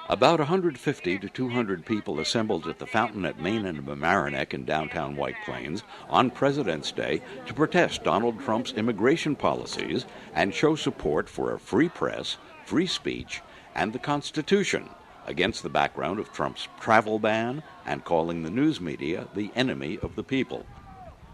About 150 to 200 people assembled at the fountain at Main and Mamaroneck in downtown White Plains on President's Day to protest Donald Trump's immigration policies and show support for a free press, free speech, and the Constitution, against the background of Trump's travel ban and calling the news media the enemy of the people.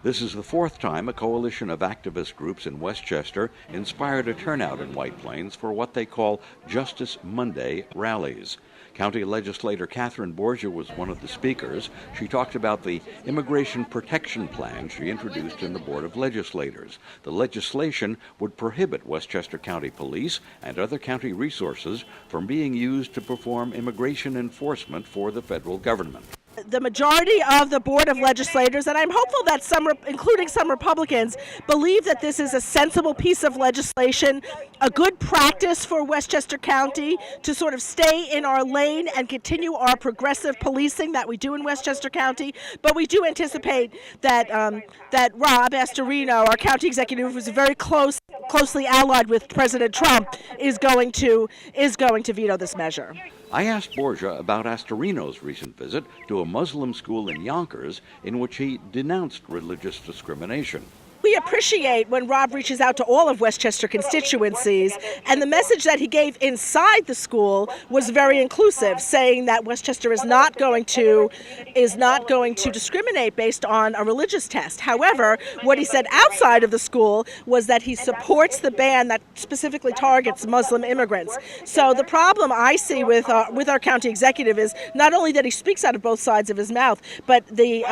This is the fourth time a coalition of activist groups in Westchester inspired a turnout in White Plains for what they call Justice Monday rallies. County legislator Catherine Borgia was one of the speakers. She talked about the immigration protection plan she introduced in the Board of Legislators. The legislation would prohibit Westchester County Police and other county resources from being used to perform immigration enforcement for the federal government. The majority of the Board of Legislators, and I'm hopeful that some, including some Republicans, believe that this is a sensible piece of legislation, a good practice for Westchester County to sort of stay in our lane and continue our progressive policing that we do in Westchester County. But we do anticipate that that Rob Astorino, our county executive, who's very closely allied with President Trump, is going to veto this measure. I asked Borgia about Astorino's recent visit to a Muslim school in Yonkers in which he denounced religious discrimination. We appreciate when Rob reaches out to all of Westchester constituencies, and the message that he gave inside the school was very inclusive, saying that Westchester is not going to discriminate based on a religious test. However, what he said outside of the school was that he supports the ban that specifically targets Muslim immigrants. So the problem I see with our county executive is not only that he speaks out of both sides of his mouth, but the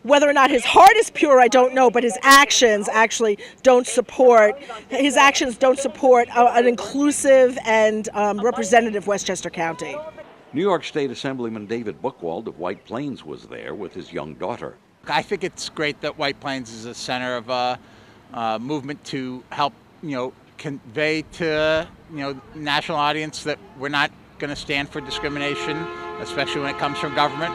whether or not his heart is pure, I don't know, but his actions actually don't support an inclusive and representative Westchester County. New York State Assemblyman David Buchwald of White Plains was there with his young daughter. I think it's great that White Plains is a center of a movement to help, convey to, national audience that we're not going to stand for discrimination, especially when it comes from government.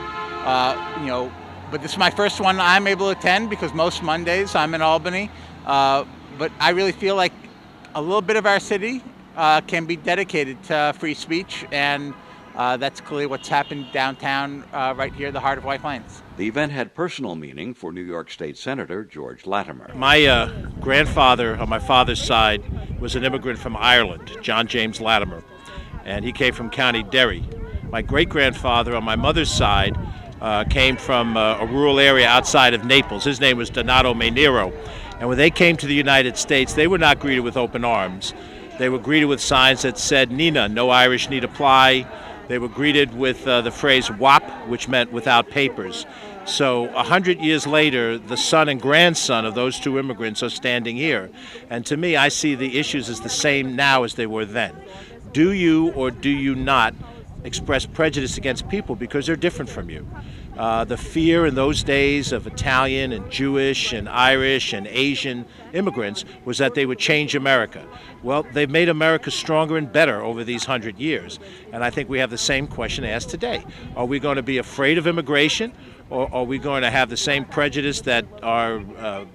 But this is my first one I'm able to attend because most Mondays I'm in Albany. But I really feel like a little bit of our city can be dedicated to free speech, and that's clearly what's happened downtown right here, the heart of White Plains. The event had personal meaning for New York State Senator George Latimer. My grandfather on my father's side was an immigrant from Ireland, John James Latimer, and he came from County Derry. My great-grandfather on my mother's side came from a rural area outside of Naples. His name was Donato Mainero. And when they came to the United States, they were not greeted with open arms. They were greeted with signs that said, Nina, no Irish need apply. They were greeted with the phrase WAP, which meant without papers. So 100 years later, the son and grandson of those two immigrants are standing here. And to me, I see the issues as the same now as they were then. Do you or do you not express prejudice against people because they're different from you? The fear in those days of Italian and Jewish and Irish and Asian immigrants was that they would change America. Well, they've made America stronger and better over these 100 years. And I think we have the same question asked today. Are we going to be afraid of immigration, or are we going to have the same prejudice that our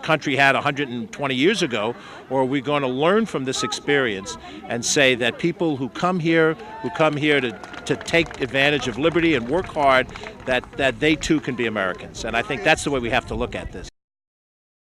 country had 120 years ago, or are we going to learn from this experience and say that people who come here to take advantage of liberty and work hard, that they too can be Americans? And I think that's the way we have to look at this.